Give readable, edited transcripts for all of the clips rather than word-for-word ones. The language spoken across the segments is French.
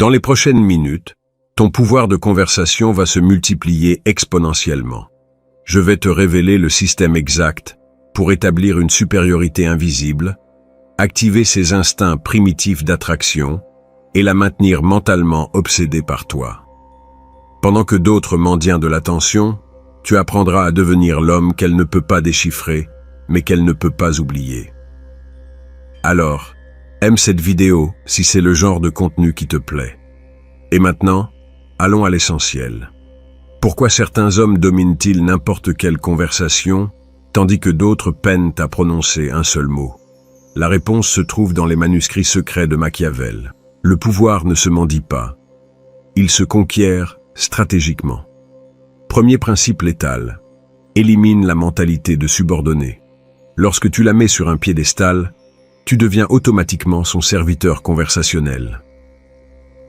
Dans les prochaines minutes, ton pouvoir de conversation va se multiplier exponentiellement. Je vais te révéler le système exact pour établir une supériorité invisible, activer ses instincts primitifs d'attraction et la maintenir mentalement obsédée par toi. Pendant que d'autres mendiant de l'attention, tu apprendras à devenir l'homme qu'elle ne peut pas déchiffrer, mais qu'elle ne peut pas oublier. Alors, aime cette vidéo si c'est le genre de contenu qui te plaît. Et maintenant, allons à l'essentiel. Pourquoi certains hommes dominent-ils n'importe quelle conversation, tandis que d'autres peinent à prononcer un seul mot? La réponse se trouve dans les manuscrits secrets de Machiavel. Le pouvoir ne se mendie pas. Il se conquiert stratégiquement. Premier principe létal. Élimine la mentalité de subordonné. Lorsque tu la mets sur un piédestal, tu deviens automatiquement son serviteur conversationnel.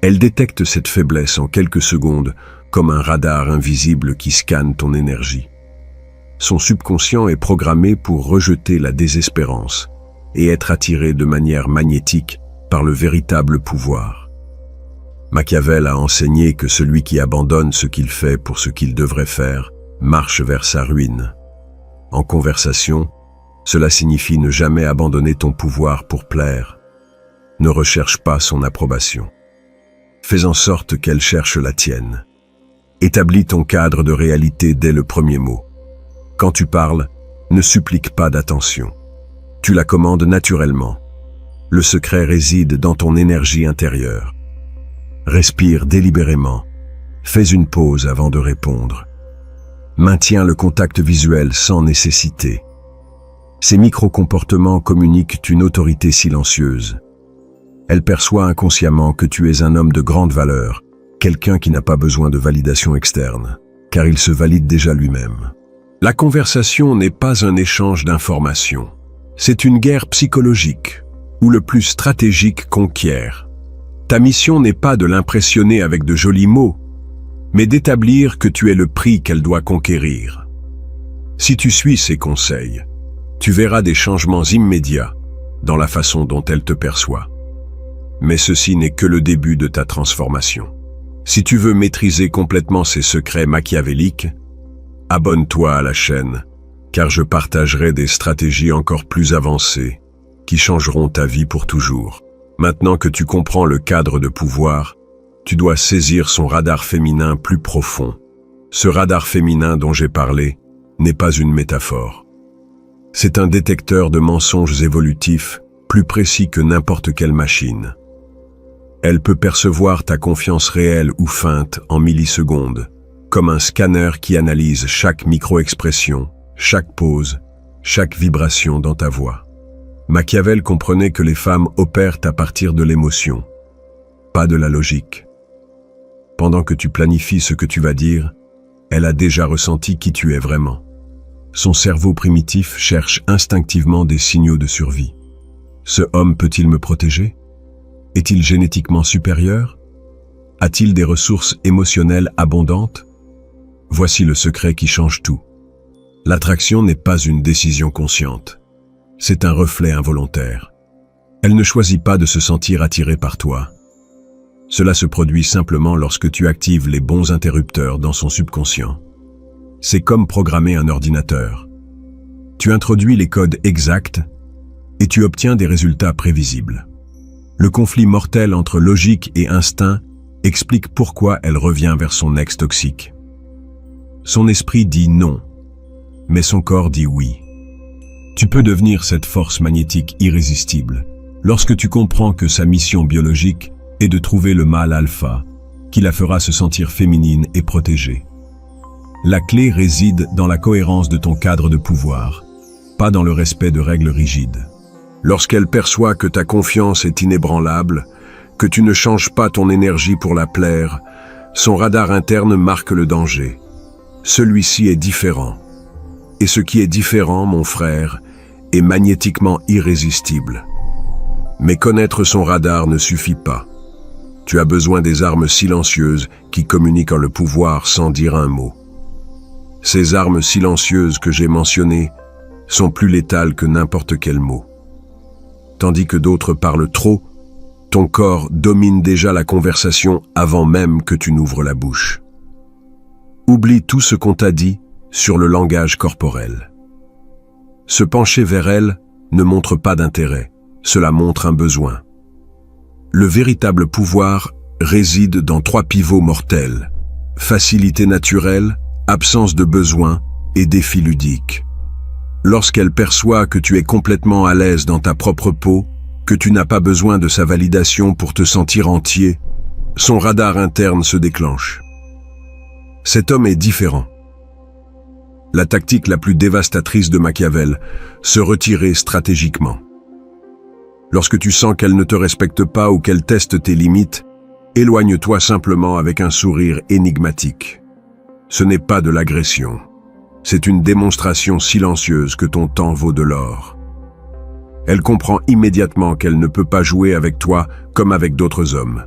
Elle détecte cette faiblesse en quelques secondes, comme un radar invisible qui scanne ton énergie. Son subconscient est programmé pour rejeter la désespérance et être attiré de manière magnétique par le véritable pouvoir. Machiavel a enseigné que celui qui abandonne ce qu'il fait pour ce qu'il devrait faire marche vers sa ruine. En conversation, cela signifie ne jamais abandonner ton pouvoir pour plaire. Ne recherche pas son approbation. Fais en sorte qu'elle cherche la tienne. Établis ton cadre de réalité dès le premier mot. Quand tu parles, ne supplique pas d'attention. Tu la commandes naturellement. Le secret réside dans ton énergie intérieure. Respire délibérément. Fais une pause avant de répondre. Maintiens le contact visuel sans nécessité. Ces micro-comportements communiquent une autorité silencieuse. Elle perçoit inconsciemment que tu es un homme de grande valeur, quelqu'un qui n'a pas besoin de validation externe, car il se valide déjà lui-même. La conversation n'est pas un échange d'informations. C'est une guerre psychologique, où le plus stratégique conquiert. Ta mission n'est pas de l'impressionner avec de jolis mots, mais d'établir que tu es le prix qu'elle doit conquérir. Si tu suis ses conseils, tu verras des changements immédiats dans la façon dont elle te perçoit. Mais ceci n'est que le début de ta transformation. Si tu veux maîtriser complètement ces secrets machiavéliques, abonne-toi à la chaîne, car je partagerai des stratégies encore plus avancées qui changeront ta vie pour toujours. Maintenant que tu comprends le cadre de pouvoir, tu dois saisir son radar féminin plus profond. Ce radar féminin dont j'ai parlé n'est pas une métaphore. C'est un détecteur de mensonges évolutifs plus précis que n'importe quelle machine. Elle peut percevoir ta confiance réelle ou feinte en millisecondes, comme un scanner qui analyse chaque micro-expression, chaque pause, chaque vibration dans ta voix. Machiavel comprenait que les femmes opèrent à partir de l'émotion, pas de la logique. Pendant que tu planifies ce que tu vas dire, elle a déjà ressenti qui tu es vraiment. Son cerveau primitif cherche instinctivement des signaux de survie. Ce homme peut-il me protéger? Est-il génétiquement supérieur? A-t-il des ressources émotionnelles abondantes? Voici le secret qui change tout. L'attraction n'est pas une décision consciente. C'est un reflet involontaire. Elle ne choisit pas de se sentir attirée par toi. Cela se produit simplement lorsque tu actives les bons interrupteurs dans son subconscient. C'est comme programmer un ordinateur. Tu introduis les codes exacts et tu obtiens des résultats prévisibles. Le conflit mortel entre logique et instinct explique pourquoi elle revient vers son ex toxique. Son esprit dit non, mais son corps dit oui. Tu peux devenir cette force magnétique irrésistible lorsque tu comprends que sa mission biologique est de trouver le mâle alpha qui la fera se sentir féminine et protégée. La clé réside dans la cohérence de ton cadre de pouvoir, pas dans le respect de règles rigides. Lorsqu'elle perçoit que ta confiance est inébranlable, que tu ne changes pas ton énergie pour la plaire, son radar interne marque le danger. Celui-ci est différent. Et ce qui est différent, mon frère, est magnétiquement irrésistible. Mais connaître son radar ne suffit pas. Tu as besoin des armes silencieuses qui communiquent le pouvoir sans dire un mot. Ces armes silencieuses que j'ai mentionnées sont plus létales que n'importe quel mot. Tandis que d'autres parlent trop, Ton corps domine déjà la conversation avant même que tu n'ouvres la bouche. Oublie tout ce qu'on t'a dit sur le langage corporel. Se pencher vers elle ne montre pas d'intérêt, cela montre un besoin. Le véritable pouvoir réside dans 3 pivots mortels: facilité naturelle, absence de besoin et défi ludique. Lorsqu'elle perçoit que tu es complètement à l'aise dans ta propre peau, que tu n'as pas besoin de sa validation pour te sentir entier, son radar interne se déclenche. Cet homme est différent. La tactique la plus dévastatrice de Machiavel, se retirer stratégiquement. Lorsque tu sens qu'elle ne te respecte pas ou qu'elle teste tes limites, éloigne-toi simplement avec un sourire énigmatique. Ce n'est pas de l'agression. C'est une démonstration silencieuse que ton temps vaut de l'or. Elle comprend immédiatement qu'elle ne peut pas jouer avec toi comme avec d'autres hommes.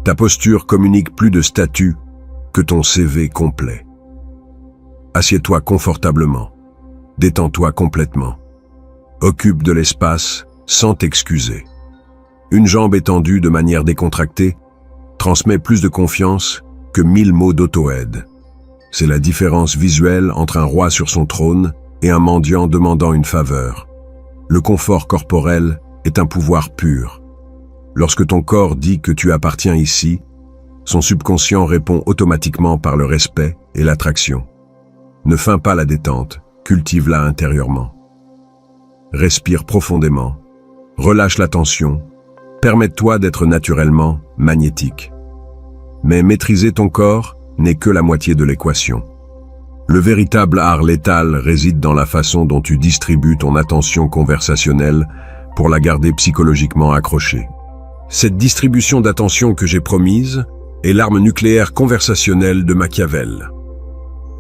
Ta posture communique plus de statut que ton CV complet. Assieds-toi confortablement. Détends-toi complètement. Occupe de l'espace sans t'excuser. Une jambe étendue de manière décontractée transmet plus de confiance que 1000 mots d'auto-aide. C'est la différence visuelle entre un roi sur son trône et un mendiant demandant une faveur. Le confort corporel est un pouvoir pur. Lorsque ton corps dit que tu appartiens ici, son subconscient répond automatiquement par le respect et l'attraction. Ne feins pas la détente, cultive-la intérieurement. Respire profondément, relâche la tension, permets-toi d'être naturellement magnétique. Mais maîtriser ton corps n'est que la moitié de l'équation. Le véritable art létal réside dans la façon dont tu distribues ton attention conversationnelle pour la garder psychologiquement accrochée. Cette distribution d'attention que j'ai promise est l'arme nucléaire conversationnelle de Machiavel.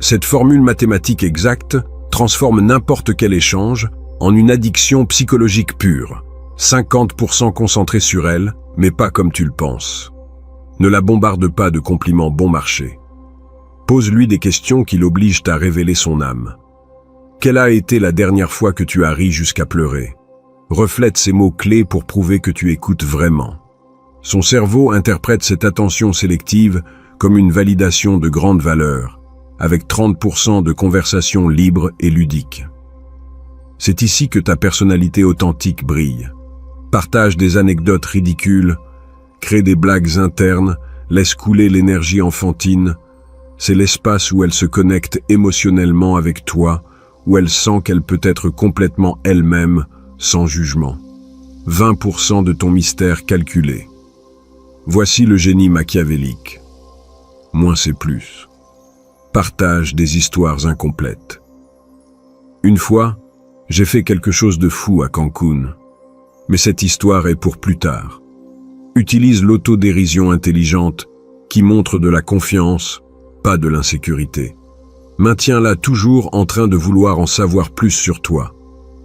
Cette formule mathématique exacte transforme n'importe quel échange en une addiction psychologique pure, 50% concentrée sur elle, mais pas comme tu le penses. Ne la bombarde pas de compliments bon marché. Pose-lui des questions qui l'obligent à révéler son âme. Quelle a été la dernière fois que tu as ri jusqu'à pleurer? Reflète ces mots-clés pour prouver que tu écoutes vraiment. Son cerveau interprète cette attention sélective comme une validation de grande valeur, avec 30% de conversation libre et ludique. C'est ici que ta personnalité authentique brille. Partage des anecdotes ridicules, crée des blagues internes, laisse couler l'énergie enfantine. C'est l'espace où elle se connecte émotionnellement avec toi, où elle sent qu'elle peut être complètement elle-même, sans jugement. 20% de ton mystère calculé. Voici le génie machiavélique. Moins c'est plus. Partage des histoires incomplètes. Une fois, j'ai fait quelque chose de fou à Cancun. Mais cette histoire est pour plus tard. Utilise l'autodérision intelligente qui montre de la confiance, pas de l'insécurité. Maintiens-la toujours en train de vouloir en savoir plus sur toi.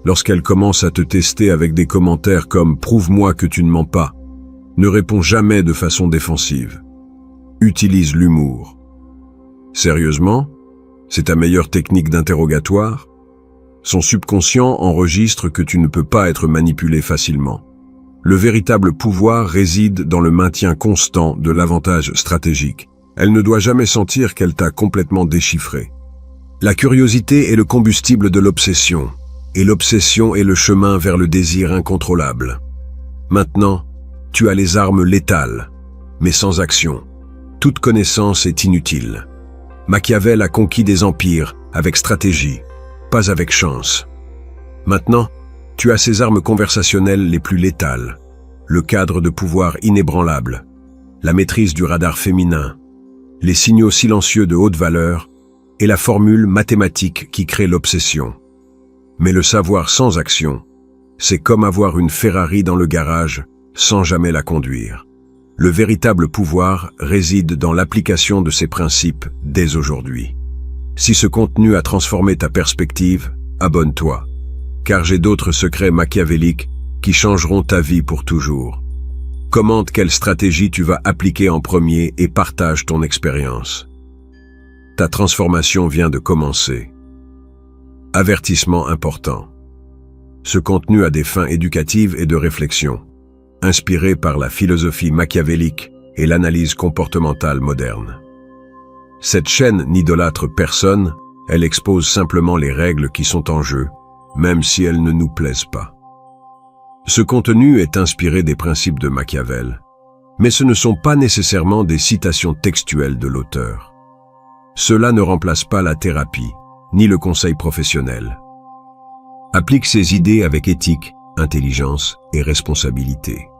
Lorsqu'elle commence à te tester avec des commentaires comme « Prouve-moi que tu ne mens pas », ne réponds jamais de façon défensive. Utilise l'humour. Sérieusement? C'est ta meilleure technique d'interrogatoire? Son subconscient enregistre que tu ne peux pas être manipulé facilement. Le véritable pouvoir réside dans le maintien constant de l'avantage stratégique. Elle ne doit jamais sentir qu'elle t'a complètement déchiffré. La curiosité est le combustible de l'obsession, et l'obsession est le chemin vers le désir incontrôlable. Maintenant, tu as les armes létales, mais sans action. Toute connaissance est inutile. Machiavel a conquis des empires avec stratégie, pas avec chance. Maintenant, tu as ces armes conversationnelles les plus létales, le cadre de pouvoir inébranlable, la maîtrise du radar féminin, les signaux silencieux de haute valeur et la formule mathématique qui crée l'obsession. Mais le savoir sans action, c'est comme avoir une Ferrari dans le garage sans jamais la conduire. Le véritable pouvoir réside dans l'application de ces principes dès aujourd'hui. Si ce contenu a transformé ta perspective, abonne-toi, car j'ai d'autres secrets machiavéliques qui changeront ta vie pour toujours. Commente quelle stratégie tu vas appliquer en premier et partage ton expérience. Ta transformation vient de commencer. Avertissement important. Ce contenu a des fins éducatives et de réflexion. inspirée par la philosophie machiavélique et l'analyse comportementale moderne. Cette chaîne n'idolâtre personne, elle expose simplement les règles qui sont en jeu, même si elles ne nous plaisent pas. Ce contenu est inspiré des principes de Machiavel, mais ce ne sont pas nécessairement des citations textuelles de l'auteur. Cela ne remplace pas la thérapie, ni le conseil professionnel. Applique ces idées avec éthique, intelligence et responsabilité.